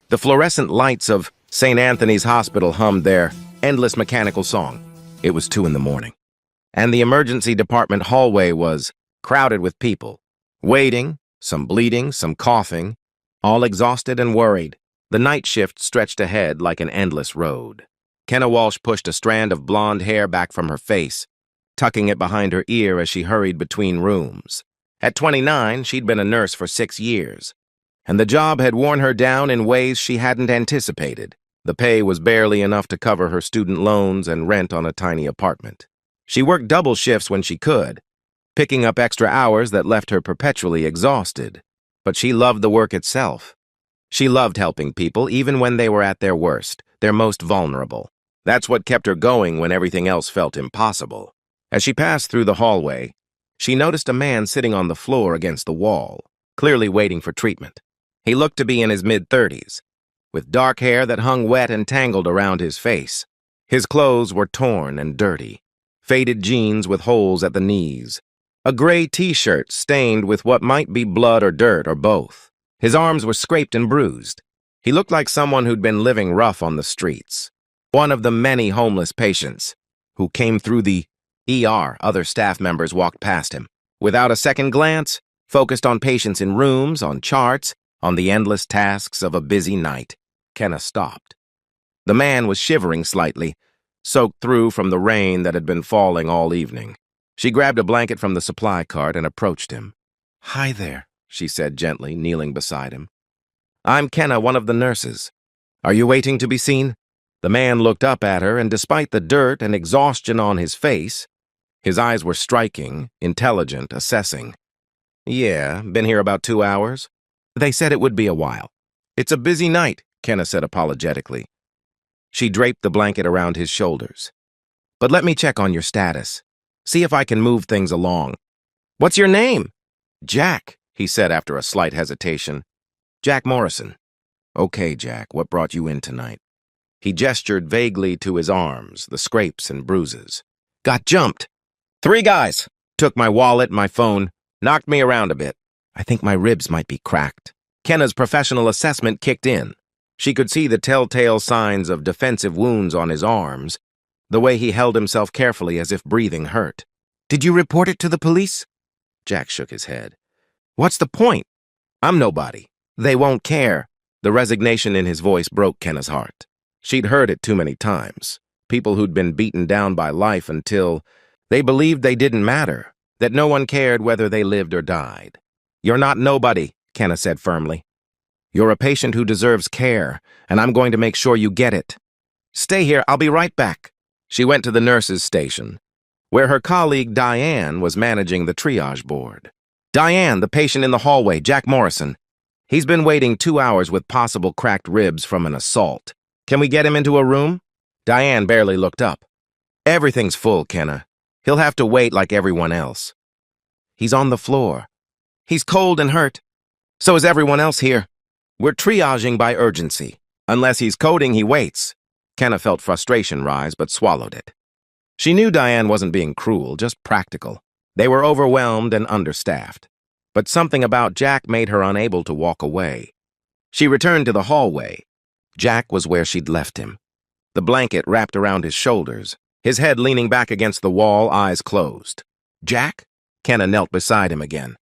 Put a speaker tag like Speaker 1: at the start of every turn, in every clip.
Speaker 1: The fluorescent lights of St. Anthony's Hospital hummed their endless mechanical song. It was 2 in the morning, and the emergency department hallway was crowded with people, waiting, some bleeding, some coughing, all exhausted and worried. The night shift stretched ahead like an endless road. Kenna Walsh pushed a strand of blonde hair back from her face, tucking it behind her ear as she hurried between rooms. At 29, she'd been a nurse for 6 years, and the job had worn her down in ways she hadn't anticipated. The pay was barely enough to cover her student loans and rent on a tiny apartment. She worked double shifts when she could, picking up extra hours that left her perpetually exhausted. But she loved the work itself. She loved helping people even when they were at their worst, their most vulnerable. That's what kept her going when everything else felt impossible. As she passed through the hallway, she noticed a man sitting on the floor against the wall, clearly waiting for treatment. He looked to be in his mid-30s, with dark hair that hung wet and tangled around his face. His clothes were torn and dirty, faded jeans with holes at the knees, a gray t-shirt stained with what might be blood or dirt or both. His arms were scraped and bruised. He looked like someone who'd been living rough on the streets. One of the many homeless patients who came through the ER. Other staff members walked past him. Without a second glance, focused on patients in rooms, on charts, on the endless tasks of a busy night, Kenna stopped. The man was shivering slightly, soaked through from the rain that had been falling all evening. She grabbed a blanket from the supply cart and approached him. "Hi there," she said gently, kneeling beside him. "I'm Kenna, one of the nurses. Are you waiting to be seen?" The man looked up at her, and despite the dirt and exhaustion on his face, his eyes were striking, intelligent, assessing. "Yeah, been here about 2 hours. They said it would be a while." "It's a busy night," Kenna said apologetically. She draped the blanket around his shoulders. "But let me check on your status. See if I can move things along." "What's your name?" "Jack," he said after a slight hesitation. "Jack Morrison." "Okay, Jack, what brought you in tonight?" He gestured vaguely to his arms, the scrapes and bruises. "Got jumped. 3 guys. Took my wallet, my phone, knocked me around a bit. I think my ribs might be cracked." Kenna's professional assessment kicked in. She could see the telltale signs of defensive wounds on his arms, the way he held himself carefully as if breathing hurt. "Did you report it to the police?" Jack shook his head. "What's the point? I'm nobody. They won't care." The resignation in his voice broke Kenna's heart. She'd heard it too many times. People who'd been beaten down by life until they believed they didn't matter, that no one cared whether they lived or died. "You're not nobody," Kenna said firmly. "You're a patient who deserves care, and I'm going to make sure you get it. Stay here, I'll be right back." She went to the nurse's station, where her colleague Diane was managing the triage board. "Diane, the patient in the hallway, Jack Morrison. He's been waiting 2 hours with possible cracked ribs from an assault. Can we get him into a room?" Diane barely looked up. "Everything's full, Kenna. He'll have to wait like everyone else." "He's on the floor. He's cold and hurt. So is everyone else here. We're triaging by urgency. Unless he's coding, he waits." Kenna felt frustration rise, but swallowed it. She knew Diane wasn't being cruel, just practical. They were overwhelmed and understaffed. But something about Jack made her unable to walk away. She returned to the hallway. Jack was where she'd left him, the blanket wrapped around his shoulders, his head leaning back against the wall, eyes closed. "Jack?" Kenna knelt beside him again.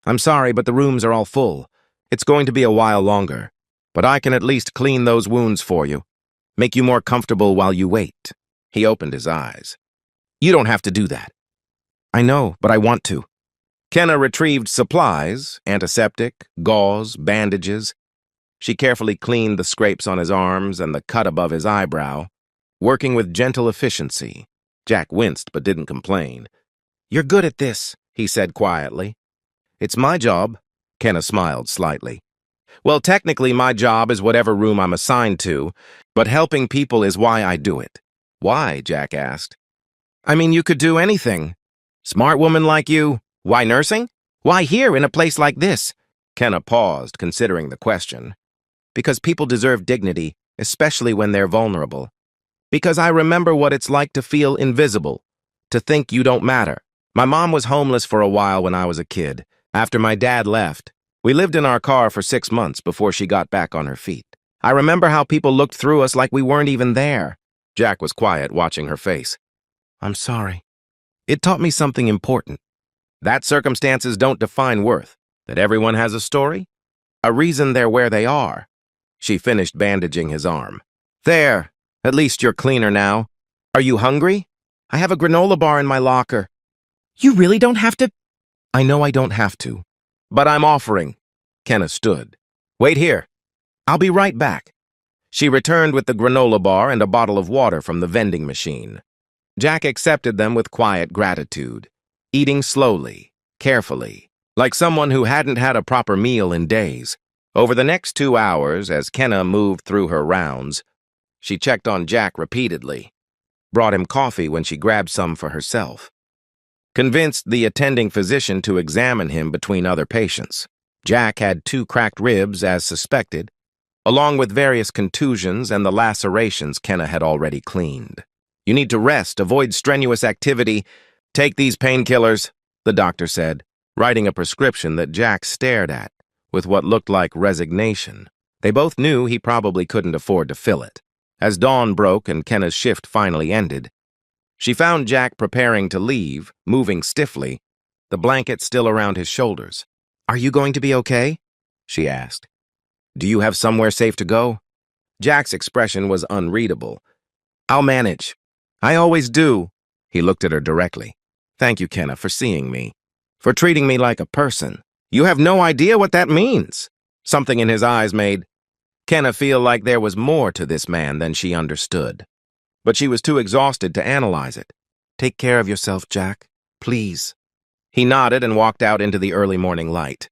Speaker 1: "I'm sorry, but the rooms are all full. It's going to be a while longer, but I can at least clean those wounds for you, make you more comfortable while you wait." He opened his eyes. "You don't have to do that." "I know, but I want to." Kenna retrieved supplies, antiseptic, gauze, bandages. She carefully cleaned the scrapes on his arms and the cut above his eyebrow, working with gentle efficiency. Jack winced but didn't complain. "You're good at this," he said quietly. "It's my job." Kenna smiled slightly. "Well, technically my job is whatever room I'm assigned to, but helping people is why I do it." "Why?" Jack asked. "I mean, you could do anything. Smart woman like you. Why nursing? Why here in a place like this?" Kenna paused, considering the question. "Because people deserve dignity, especially when they're vulnerable. Because I remember what it's like to feel invisible, to think you don't matter. My mom was homeless for a while when I was a kid. After my dad left, we lived in our car for 6 months before she got back on her feet. I remember how people looked through us like we weren't even there. Jack was quiet, watching her face. I'm sorry. It taught me something important. That circumstances don't define worth. That everyone has a story. A reason they're where they are. She finished bandaging his arm. There. At least you're cleaner now. Are you hungry? I have a granola bar in my locker. You really don't have to? I know I don't have to. But I'm offering. Kenna stood. Wait here. I'll be right back. She returned with the granola bar and a bottle of water from the vending machine. Jack accepted them with quiet gratitude, eating slowly, carefully, like someone who hadn't had a proper meal in days. Over the next 2 hours, as Kenna moved through her rounds, she checked on Jack repeatedly, brought him coffee when she grabbed some for herself, convinced the attending physician to examine him between other patients. Jack had 2 cracked ribs, as suspected, along with various contusions and the lacerations Kenna had already cleaned. You need to rest, avoid strenuous activity, take these painkillers, the doctor said, writing a prescription that Jack stared at, with what looked like resignation. They both knew he probably couldn't afford to fill it. As dawn broke and Kenna's shift finally ended, she found Jack preparing to leave, moving stiffly, the blanket still around his shoulders. Are you going to be okay? She asked. Do you have somewhere safe to go? Jack's expression was unreadable. I'll manage. I always do. He looked at her directly. Thank you, Kenna, for seeing me. For treating me like a person. You have no idea what that means. Something in his eyes made Kenna feel like there was more to this man than she understood. But she was too exhausted to analyze it. Take care of yourself, Jack. Please. He nodded and walked out into the early morning light.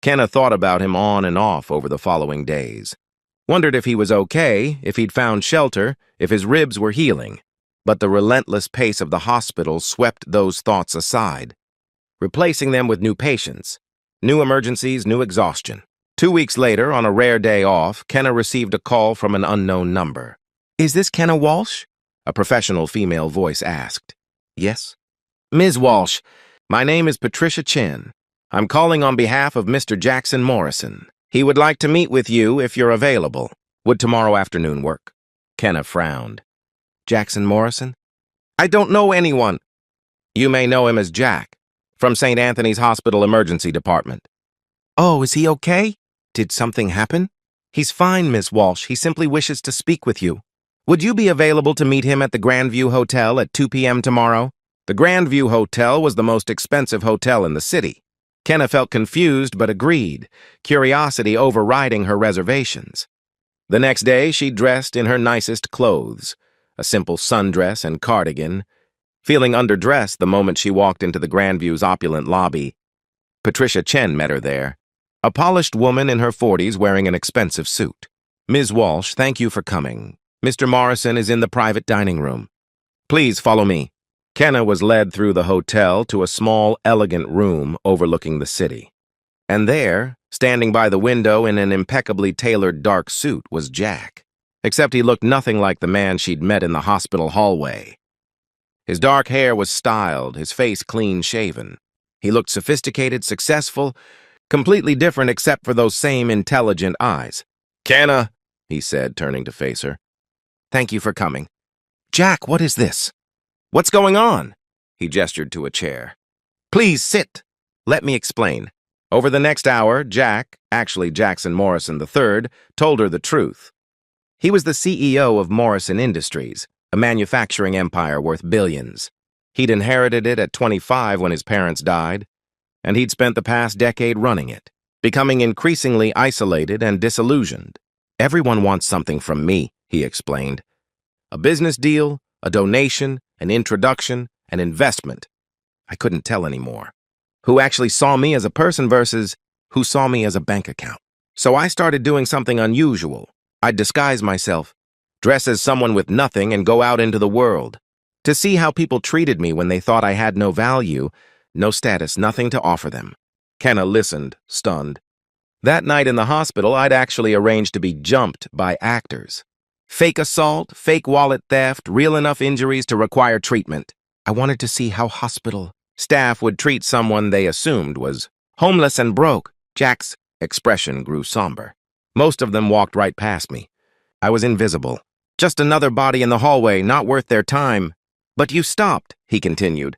Speaker 1: Kenna thought about him on and off over the following days. Wondered if he was okay, if he'd found shelter, if his ribs were healing. But the relentless pace of the hospital swept those thoughts aside, replacing them with new patients, new emergencies, new exhaustion. 2 weeks later, on a rare day off, Kenna received a call from an unknown number. Is this Kenna Walsh? A professional female voice asked. Yes. Ms. Walsh, my name is Patricia Chen. I'm calling on behalf of Mr. Jackson Morrison. He would like to meet with you if you're available. Would tomorrow afternoon work? Kenna frowned. Jackson Morrison? I don't know anyone. You may know him as Jack, from St. Anthony's Hospital Emergency Department. Oh, is he okay? Did something happen? He's fine, Miss Walsh. He simply wishes to speak with you. Would you be available to meet him at the Grandview Hotel at 2 p.m. tomorrow? The Grandview Hotel was the most expensive hotel in the city. Kenna felt confused but agreed, curiosity overriding her reservations. The next day, she dressed in her nicest clothes, a simple sundress and cardigan, feeling underdressed the moment she walked into the Grandview's opulent lobby. Patricia Chen met her there, a polished woman in her 40s wearing an expensive suit. Ms. Walsh, thank you for coming. Mr. Morrison is in the private dining room. Please follow me. Kenna was led through the hotel to a small, elegant room overlooking the city. And there, standing by the window in an impeccably tailored dark suit, was Jack. Except he looked nothing like the man she'd met in the hospital hallway. His dark hair was styled, his face clean-shaven. He looked sophisticated, successful, completely different except for those same intelligent eyes. Kenna, he said, turning to face her. Thank you for coming. Jack, what is this? What's going on? He gestured to a chair. Please sit. Let me explain. Over the next hour, Jack, actually Jackson Morrison III, told her the truth. He was the CEO of Morrison Industries, a manufacturing empire worth billions. He'd inherited it at 25 when his parents died, and he'd spent the past decade running it, becoming increasingly isolated and disillusioned. Everyone wants something from me, he explained. A business deal, a donation, an introduction, an investment. I couldn't tell anymore. Who actually saw me as a person versus who saw me as a bank account. So I started doing something unusual. I'd disguise myself, dress as someone with nothing, and go out into the world to see how people treated me when they thought I had no value, no status, nothing to offer them. Kenna listened, stunned. That night in the hospital, I'd actually arranged to be jumped by actors. Fake assault, fake wallet theft, real enough injuries to require treatment. I wanted to see how hospital staff would treat someone they assumed was homeless and broke. Jack's expression grew somber. Most of them walked right past me. I was invisible. Just another body in the hallway, not worth their time. But you stopped, he continued,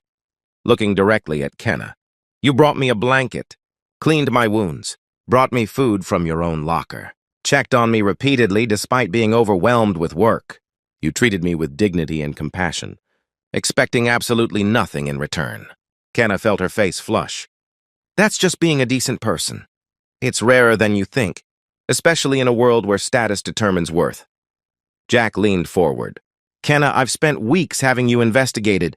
Speaker 1: looking directly at Kenna. You brought me a blanket, cleaned my wounds, brought me food from your own locker, checked on me repeatedly despite being overwhelmed with work. You treated me with dignity and compassion, expecting absolutely nothing in return. Kenna felt her face flush. That's just being a decent person. It's rarer than you think, especially in a world where status determines worth. Jack leaned forward. Kenna, I've spent weeks having you investigated,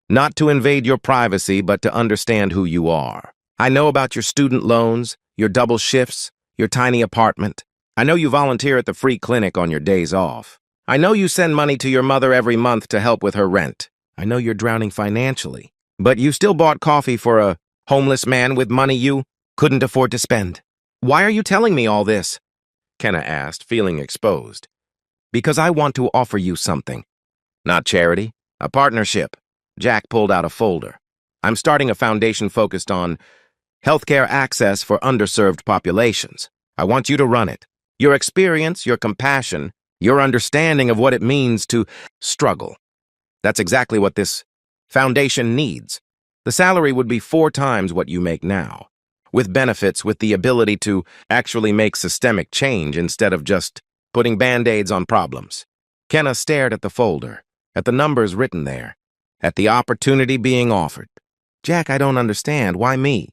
Speaker 1: not to invade your privacy, but to understand who you are. I know about your student loans, your double shifts, your tiny apartment. I know you volunteer at the free clinic on your days off. I know you send money to your mother every month to help with her rent. I know you're drowning financially, but you still bought coffee for a homeless man with money you couldn't afford to spend. Why are you telling me all this? Kenna asked, feeling exposed. Because I want to offer you something. Not charity, a partnership. Jack pulled out a folder. I'm starting a foundation focused on healthcare access for underserved populations. I want you to run it. Your experience, your compassion, your understanding of what it means to struggle. That's exactly what this foundation needs. The salary would be 4 times what you make now, with benefits, with the ability to actually make systemic change instead of just putting band-aids on problems. Kenna stared at the folder, at the numbers written there, at the opportunity being offered. Jack, I don't understand. Why me?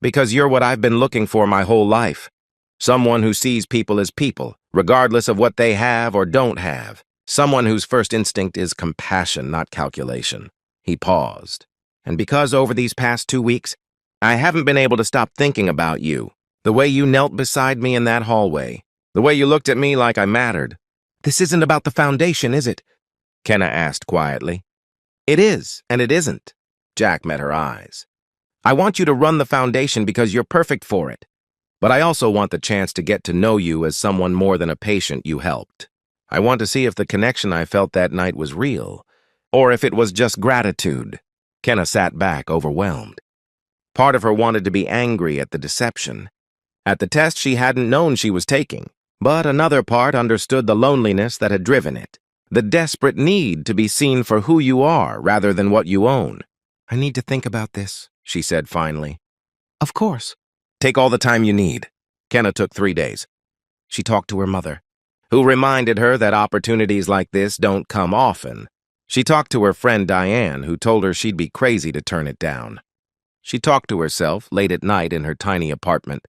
Speaker 1: Because you're what I've been looking for my whole life. Someone who sees people as people, regardless of what they have or don't have. Someone whose first instinct is compassion, not calculation. He paused. And because over these past 2 weeks, I haven't been able to stop thinking about you. The way you knelt beside me in that hallway. The way you looked at me like I mattered. This isn't about the foundation, is it? Kenna asked quietly. It is, and it isn't. Jack met her eyes. I want you to run the foundation because you're perfect for it. But I also want the chance to get to know you as someone more than a patient you helped. I want to see if the connection I felt that night was real, or if it was just gratitude. Kenna sat back, overwhelmed. Part of her wanted to be angry at the deception, at the test she hadn't known she was taking, but another part understood the loneliness that had driven it, the desperate need to be seen for who you are rather than what you own. I need to think about this, she said finally. Of course. Take all the time you need. Kenna took 3 days. She talked to her mother, who reminded her that opportunities like this don't come often. She talked to her friend Diane, who told her she'd be crazy to turn it down. She talked to herself late at night in her tiny apartment,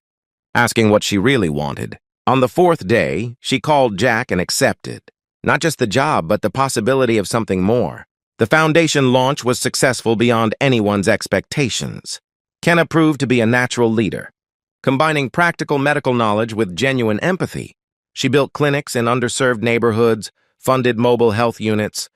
Speaker 1: asking what she really wanted. On the 4th day, she called Jack and accepted. Not just the job, but the possibility of something more. The foundation launch was successful beyond anyone's expectations. Kenna proved to be a natural leader. Combining practical medical knowledge with genuine empathy, she built clinics in underserved neighborhoods, funded mobile health units,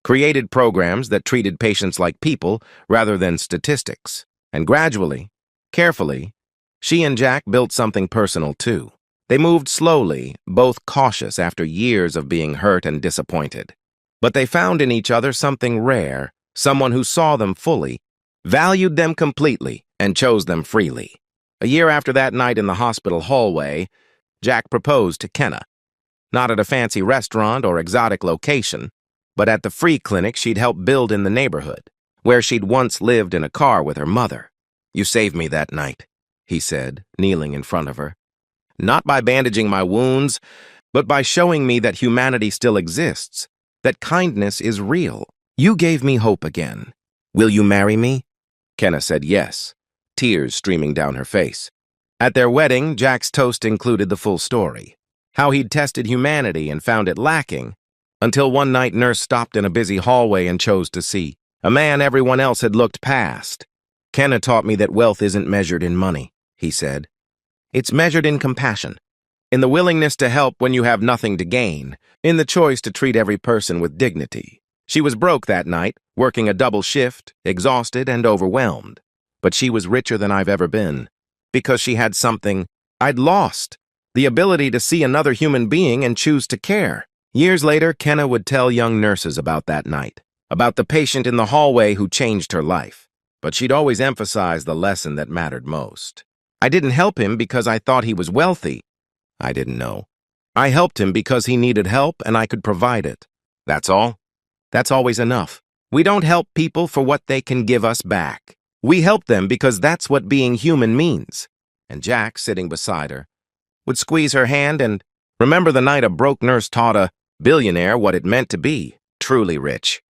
Speaker 1: created programs that treated patients like people rather than statistics. And gradually, carefully, she and Jack built something personal too. They moved slowly, both cautious after years of being hurt and disappointed. But they found in each other something rare, someone who saw them fully, valued them completely, and chose them freely. A year after that night in the hospital hallway, Jack proposed to Kenna. Not at a fancy restaurant or exotic location, but at the free clinic she'd helped build in the neighborhood, where she'd once lived in a car with her mother. You saved me that night, he said, kneeling in front of her. Not by bandaging my wounds, but by showing me that humanity still exists, that kindness is real. You gave me hope again. Will you marry me? Kenna said yes, tears streaming down her face. At their wedding, Jack's toast included the full story. How he'd tested humanity and found it lacking, until one night Nurse stopped in a busy hallway and chose to see a man everyone else had looked past. Kenna taught me that wealth isn't measured in money, he said. It's measured in compassion, in the willingness to help when you have nothing to gain, in the choice to treat every person with dignity. She was broke that night, working a double shift, exhausted and overwhelmed. But she was richer than I've ever been, because she had something I'd lost, the ability to see another human being and choose to care. Years later, Kenna would tell young nurses about that night, about the patient in the hallway who changed her life. But she'd always emphasize the lesson that mattered most. I didn't help him because I thought he was wealthy. I didn't know. I helped him because he needed help and I could provide it. That's all. That's always enough. We don't help people for what they can give us back. We help them because that's what being human means. And Jack, sitting beside her, would squeeze her hand and remember the night a broke nurse taught a billionaire what it meant to be truly rich.